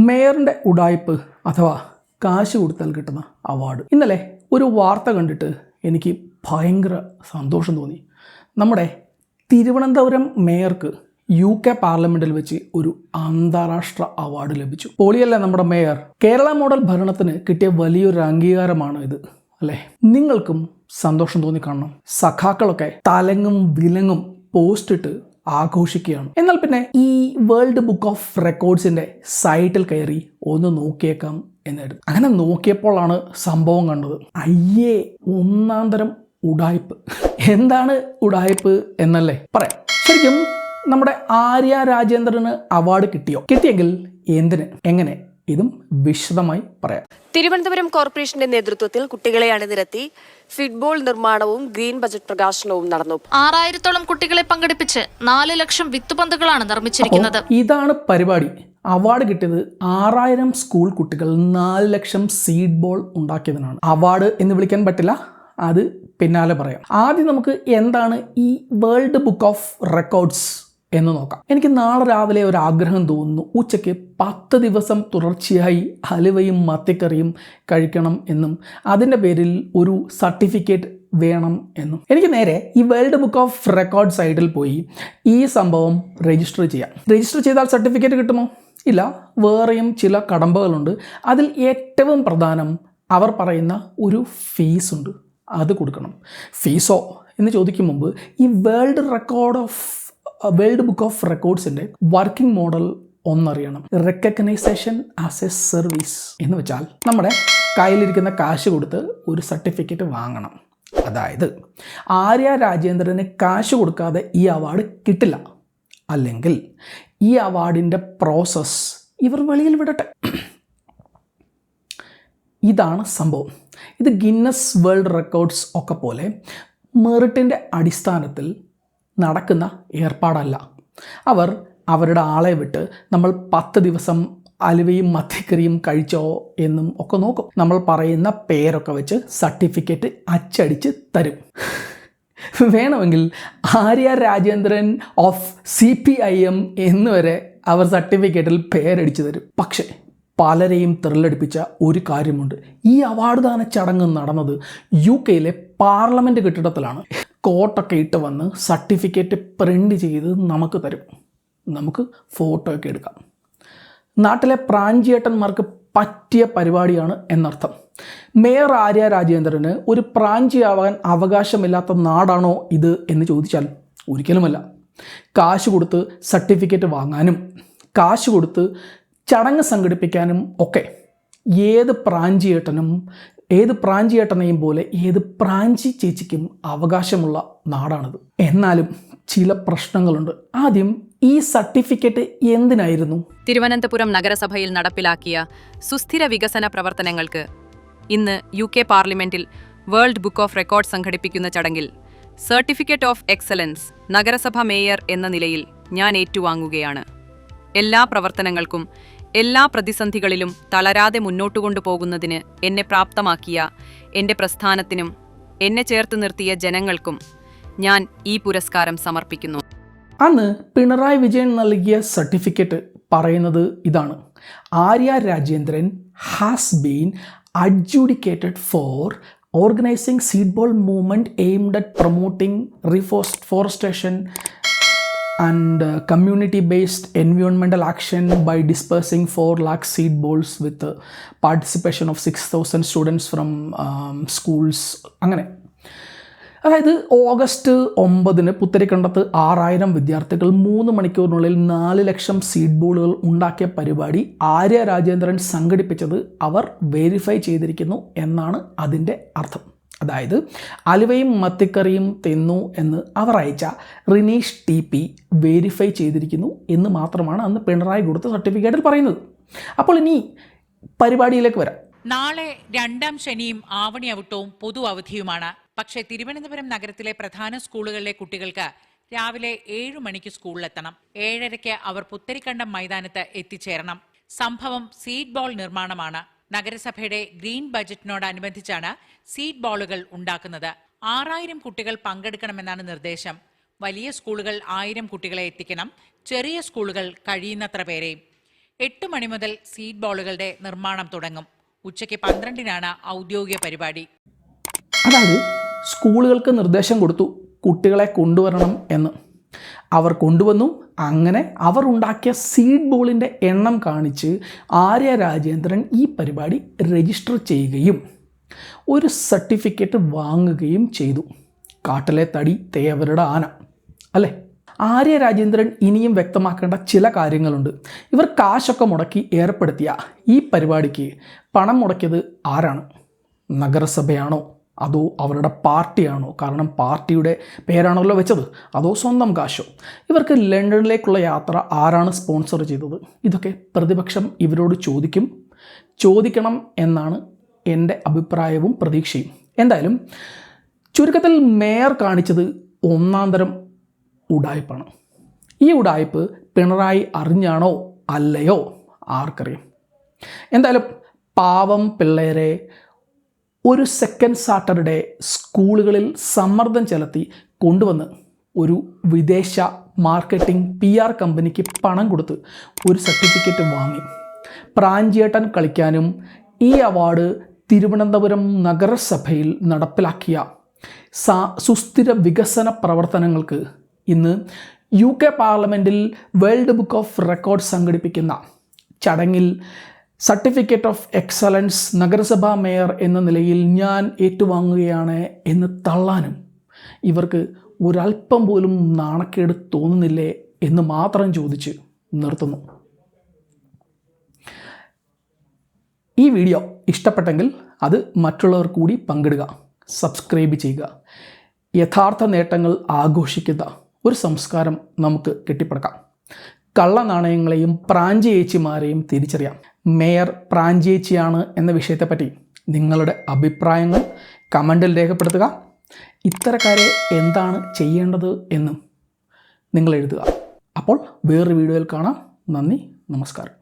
മേയറിൻ്റെ ഉഡായിപ്പ് അഥവാ കാശ് കൊടുത്താൽ കിട്ടുന്ന അവാർഡ്. ഇന്നലെ ഒരു വാർത്ത കണ്ടിട്ട് എനിക്ക് ഭയങ്കര സന്തോഷം തോന്നി. നമ്മുടെ തിരുവനന്തപുരം മേയർക്ക് UK പാർലമെൻറ്റിൽ വെച്ച് ഒരു അന്താരാഷ്ട്ര അവാർഡ് ലഭിച്ചു. പൊളിയല്ലേ നമ്മുടെ മേയർ. കേരള മോഡൽ ഭരണത്തിന് കിട്ടിയ വലിയൊരു അംഗീകാരമാണ് ഇത് അല്ലേ? നിങ്ങൾക്കും സന്തോഷം തോന്നി കാണണം. സഖാക്കളൊക്കെ തലങ്ങും വിലങ്ങും പോസ്റ്റ് ഇട്ട് ആഘോഷിക്കുകയാണ്. എന്നാൽ പിന്നെ ഈ വേൾഡ് ബുക്ക് ഓഫ് റെക്കോർഡ്സിൻ്റെ സൈറ്റിൽ കയറി ഒന്ന് നോക്കിയേക്കാം എന്നെടുത്തു. അങ്ങനെ നോക്കിയപ്പോഴാണ് സംഭവം കണ്ടത്. അയ്യേ, ഒന്നാം തരം ഉഡായിപ്പ്. എന്താണ് ഉഡായിപ്പ് എന്നല്ലേ പറയാം. ശരിക്കും നമ്മുടെ ആര്യ രാജേന്ദ്രന് അവാർഡ് കിട്ടിയോ? കിട്ടിയെങ്കിൽ എന്തിന്, എങ്ങനെ? ഇതും വിശദമായി പറയാം. തിരുവനന്തപുരം കോർപ്പറേഷന്റെ നേതൃത്വത്തിൽ കുട്ടികളെ അണിനിരത്തി ഫുട്ബോൾ നിർമ്മാണവും ഗ്രീൻ ബജറ്റ് പ്രകാശനവും നടന്നു. 6000-ഓളം കുട്ടികളെ പങ്കെടുപ്പിച്ച് 4 ലക്ഷം വിത്തുപന്തുകളാണ് നിർമ്മിച്ചിരിക്കുന്നത്. ഇതാണ് പരിപാടി. അവാർഡ് കിട്ടിയത് 6000 സ്കൂൾ കുട്ടികൾ 4 ലക്ഷം സീഡ് ബോൾ ഉണ്ടാക്കിയതിനാണ്. അവാർഡ് എന്ന് വിളിക്കാൻ പറ്റില്ല, അത് പിന്നാലെ പറയാം. ആദ്യം നമുക്ക് എന്താണ് ഈ വേൾഡ് ബുക്ക് ഓഫ് റെക്കോർഡ്സ് എന്ന് നോക്കാം. എനിക്ക് നാളെ രാവിലെ ഒരു ആഗ്രഹം തോന്നുന്നു, ഉച്ചയ്ക്ക് 10 ദിവസം തുടർച്ചയായി ഹലുവയും മത്തിക്കറിയും കഴിക്കണം എന്നും അതിൻ്റെ പേരിൽ ഒരു സർട്ടിഫിക്കറ്റ് വേണം എന്നും. എനിക്ക് നേരെ ഈ വേൾഡ് ബുക്ക് ഓഫ് റെക്കോർഡ് സൈറ്റിൽ പോയി ഈ സംഭവം രജിസ്റ്റർ ചെയ്യാം. രജിസ്റ്റർ ചെയ്താൽ സർട്ടിഫിക്കറ്റ് കിട്ടുമോ? ഇല്ല, വേറെയും ചില കടമ്പകളുണ്ട്. അതിൽ ഏറ്റവും പ്രധാനം അവർ പറയുന്ന ഒരു ഫീസുണ്ട്, അത് കൊടുക്കണം. ഫീസോ എന്ന് ചോദിക്കും മുമ്പ് ഈ വേൾഡ് ബുക്ക് ഓഫ് റെക്കോർഡ്സിൻ്റെ വർക്കിംഗ് മോഡൽ ഒന്നറിയണം. റെക്കഗ്നൈസേഷൻ ആസ് എ സർവീസ് എന്ന് വെച്ചാൽ നമ്മുടെ കയ്യിലിരിക്കുന്ന കാശ് കൊടുത്ത് ഒരു സർട്ടിഫിക്കറ്റ് വാങ്ങണം. അതായത് ആര്യ രാജേന്ദ്രന് കാശ് കൊടുക്കാതെ ഈ അവാർഡ് കിട്ടില്ല. അല്ലെങ്കിൽ ഈ അവാർഡിൻ്റെ പ്രോസസ്സ് ഇവർ വെളിയിൽ വിടട്ടെ. ഇതാണ് സംഭവം. ഇത് ഗിന്നസ് വേൾഡ് റെക്കോർഡ്സ് ഒക്കെ പോലെ മെറിറ്റിൻ്റെ അടിസ്ഥാനത്തിൽ നടക്കുന്ന ഏർപ്പാടല്ല. അവർ അവരുടെ ആളെ വിട്ട് നമ്മൾ 10 ദിവസം അലുവയും മത്തിക്കറിയും കഴിച്ചോ എന്നും ഒക്കെ നോക്കും. നമ്മൾ പറയുന്ന പേരൊക്കെ വെച്ച് സർട്ടിഫിക്കറ്റ് അച്ചടിച്ച് തരും. വേണമെങ്കിൽ ആര്യ രാജേന്ദ്രൻ ഓഫ് CPIM എന്നുവരെ അവർ സർട്ടിഫിക്കറ്റിൽ പേരടിച്ചു തരും. പക്ഷേ പലരെയും ത്രില്ലടിപ്പിച്ച ഒരു കാര്യമുണ്ട്. ഈ അവാർഡ് ദാന ചടങ്ങ് നടന്നത് UK പാർലമെൻറ്റ് കെട്ടിടത്തിലാണ്. കോട്ടൊക്കെ ഇട്ട് വന്ന് സർട്ടിഫിക്കറ്റ് പ്രിൻ്റ് ചെയ്ത് നമുക്ക് തരും. നമുക്ക് ഫോട്ടോ ഒക്കെ എടുക്കാം. നാട്ടിലെ പ്രാഞ്ചിയേട്ടന്മാർക്ക് പറ്റിയ പരിപാടിയാണ് എന്നർത്ഥം. മേയർ ആര്യ രാജേന്ദ്രന് ഒരു പ്രാഞ്ചിയാവാൻ അവകാശമില്ലാത്ത നാടാണോ ഇത് എന്ന് ചോദിച്ചാൽ ഒരിക്കലുമല്ല. കാശ് കൊടുത്ത് സർട്ടിഫിക്കറ്റ് വാങ്ങാനും കാശ് കൊടുത്ത് ചടങ്ങ് സംഘടിപ്പിക്കാനും ഒക്കെ ഏത് പ്രാഞ്ചിയേട്ടനെയും പോലെ ഏത് പ്രാഞ്ചി ചേച്ചിക്കും അവകാശമുള്ള നാടാണിത്. എന്നാലും ചില പ്രശ്നങ്ങളുണ്ട്. ആദ്യം ഈ സർട്ടിഫിക്കറ്റ് എന്തിനായിരുന്നു? തിരുവനന്തപുരം നഗരസഭയിൽ നടപ്പിലാക്കിയ സുസ്ഥിര വികസന പ്രവർത്തനങ്ങൾക്ക് ഇന്ന് UK പാർലമെന്റിൽ വേൾഡ് ബുക്ക് ഓഫ് റെക്കോർഡ് സംഘടിപ്പിക്കുന്ന ചടങ്ങിൽ സർട്ടിഫിക്കറ്റ് ഓഫ് എക്സലൻസ് നഗരസഭ മേയർ എന്ന നിലയിൽ ഞാൻ ഏറ്റുവാങ്ങുകയാണ്. എല്ലാ പ്രവർത്തനങ്ങൾക്കും എല്ലാ പ്രതിസന്ധികളിലും തളരാതെ മുന്നോട്ടുകൊണ്ടു പോകുന്നതിന് എന്നെ പ്രാപ്തമാക്കിയ എൻ്റെ പ്രസ്ഥാനത്തിനും എന്നെ ചേർത്ത് നിർത്തിയ ജനങ്ങൾക്കും ഞാൻ ഈ പുരസ്കാരം സമർപ്പിക്കുന്നു. അന്ന് പിണറായി വിജയൻ നൽകിയ സർട്ടിഫിക്കറ്റ് പറയുന്നത് ഇതാണ്: Arya Rajendran has been adjudicated for organising seed ball movement aimed at promoting reforestation and community-based environmental action by dispersing 4 lakh seed balls with the participation of 6,000 students from schools. അങ്ങനെ, അതായത് ഓഗസ്റ്റ് 9 പുത്തരിക്കണ്ടത്ത് 6000 വിദ്യാർത്ഥികൾ 3 മണിക്കൂറിനുള്ളിൽ 4 ലക്ഷം സീഡ് ബോളുകൾ ഉണ്ടാക്കിയ പരിപാടി ആര്യ രാജേന്ദ്രൻ സംഘടിപ്പിച്ചത് അവർ verify ചെയ്തിരിക്കുന്നു എന്നാണ് അതിൻ്റെ അർത്ഥം. അതായത് അലുവയും മത്തിക്കറിയും തിന്നു എന്ന് അവർ അയച്ച റിനീഷ് TP വെരിഫൈ ചെയ്തിരിക്കുന്നു എന്ന് മാത്രമാണ് അന്ന് പിണറായി കൊടുത്ത സർട്ടിഫിക്കറ്റിൽ പറയുന്നത്. അപ്പോൾ ഇനി പരിപാടിയിലേക്ക് വരാം. നാളെ 2ാം ശനിയും ആവണി അവിട്ടവും പൊതു അവധിയുമാണ്. പക്ഷേ തിരുവനന്തപുരം നഗരത്തിലെ പ്രധാന സ്കൂളുകളിലെ കുട്ടികൾക്ക് രാവിലെ 7 മണിക്ക് സ്കൂളിലെത്തണം. 7:30 അവർ പുത്തരിക്കണ്ടം മൈതാനത്ത് എത്തിച്ചേരണം. സംഭവം സീഡ് ബോൾ നിർമ്മാണമാണ്. നഗരസഭയുടെ ഗ്രീൻ ബജറ്റിനോടനുബന്ധിച്ചാണ് സീഡ് ബോളുകൾ ഉണ്ടാക്കുന്നത്. 6000 കുട്ടികൾ പങ്കെടുക്കണമെന്നാണ് നിർദ്ദേശം. വലിയ സ്കൂളുകൾ 1000 കുട്ടികളെ എത്തിക്കണം, ചെറിയ സ്കൂളുകൾ കഴിയുന്നത്ര പേരെയും. 8 മണി മുതൽ സീഡ് ബോളുകളുടെ നിർമ്മാണം തുടങ്ങും. ഉച്ചയ്ക്ക് 12-നാണ് ഔദ്യോഗിക പരിപാടി. അതായത് സ്കൂളുകൾക്ക് നിർദ്ദേശം കൊടുത്തു കുട്ടികളെ കൊണ്ടുവരണം എന്ന്. അവർ കൊണ്ടുവന്നു. അങ്ങനെ അവർ ഉണ്ടാക്കിയ സീഡ് ബോളിൻ്റെ എണ്ണം കാണിച്ച് ആര്യ രാജേന്ദ്രൻ ഈ പരിപാടി രജിസ്റ്റർ ചെയ്യുകയും ഒരു സർട്ടിഫിക്കറ്റ് വാങ്ങുകയും ചെയ്തു. കാട്ടിലെ തടി തേവരുടെ ആന അല്ലേ? ആര്യ രാജേന്ദ്രൻ ഇനിയും വ്യക്തമാക്കേണ്ട ചില കാര്യങ്ങളുണ്ട്. ഇവർ കാശൊക്കെ മുടക്കി ഏർപ്പെടുത്തിയ ഈ പരിപാടിക്ക് പണം മുടക്കിയത് ആരാണ്? നഗരസഭയാണോ അതോ അവരുടെ പാർട്ടിയാണോ? കാരണം പാർട്ടിയുടെ പേരാണല്ലോ വെച്ചത്. അതോ സ്വന്തം കാശോ? ഇവർക്ക് ലണ്ടനിലേക്കുള്ള യാത്ര ആരാണ് സ്പോൺസർ ചെയ്തത്? ഇതൊക്കെ പ്രതിപക്ഷം ഇവരോട് ചോദിക്കണം എന്നാണ് എൻ്റെ അഭിപ്രായവും പ്രതീക്ഷയും. എന്തായാലും ചുരുക്കത്തിൽ മേയർ കാണിച്ചത് ഒന്നാം തരം ഉഡായിപ്പാണ്. ഈ ഉഡായിപ്പ് പിണറായി അറിഞ്ഞാണോ അല്ലയോ ആർക്കറിയാം. എന്തായാലും പാവം പിള്ളേരെ ഒരു സെക്കൻഡ് സാറ്റർഡേ സ്കൂളുകളിൽ സമ്മർദ്ദം ചെലുത്തി കൊണ്ടുവന്ന് ഒരു വിദേശ മാർക്കറ്റിംഗ് PR കമ്പനിക്ക് പണം കൊടുത്ത് ഒരു സർട്ടിഫിക്കറ്റ് വാങ്ങി പ്രാഞ്ചിയേട്ടൻ കളിക്കാനും ഈ അവാർഡ് തിരുവനന്തപുരം നഗരസഭയിൽ നടപ്പിലാക്കിയ സുസ്ഥിര വികസന പ്രവർത്തനങ്ങൾക്ക് ഇന്ന് UK പാർലമെൻറ്റിൽ വേൾഡ് ബുക്ക് ഓഫ് റെക്കോർഡ്സ് സംഘടിപ്പിക്കുന്ന ചടങ്ങിൽ സർട്ടിഫിക്കറ്റ് ഓഫ് എക്സലൻസ് നഗരസഭാ മേയർ എന്ന നിലയിൽ ഞാൻ ഏറ്റുവാങ്ങുകയാണ് എന്ന് തള്ളാനും ഇവർക്ക് ഒരല്പം പോലും നാണക്കേട് തോന്നുന്നില്ലേ എന്ന് മാത്രം ചോദിച്ച് നിർത്തുന്നു. ഈ വീഡിയോ ഇഷ്ടപ്പെട്ടെങ്കിൽ അത് മറ്റുള്ളവർ കൂടി പങ്കിടുക, സബ്സ്ക്രൈബ് ചെയ്യുക. യഥാർത്ഥ നേട്ടങ്ങൾ ആഘോഷിക്കുന്ന ഒരു സംസ്കാരം നമുക്ക് കെട്ടിപ്പടുക്കാം. കള്ളനാണയങ്ങളെയും പ്രാഞ്ചിയേച്ചിമാരെയും തിരിച്ചറിയാം. മേയർ പ്രാഞ്ചിയേച്ചിയാണ് എന്ന വിഷയത്തെപ്പറ്റി നിങ്ങളുടെ അഭിപ്രായങ്ങൾ കമൻറ്റിൽ രേഖപ്പെടുത്തുക. ഇത്തരക്കാരെ എന്താണ് ചെയ്യേണ്ടത് എന്നും നിങ്ങൾ എഴുതുക. അപ്പോൾ വേറൊരു വീഡിയോയിൽ കാണാം. നന്ദി, നമസ്കാരം.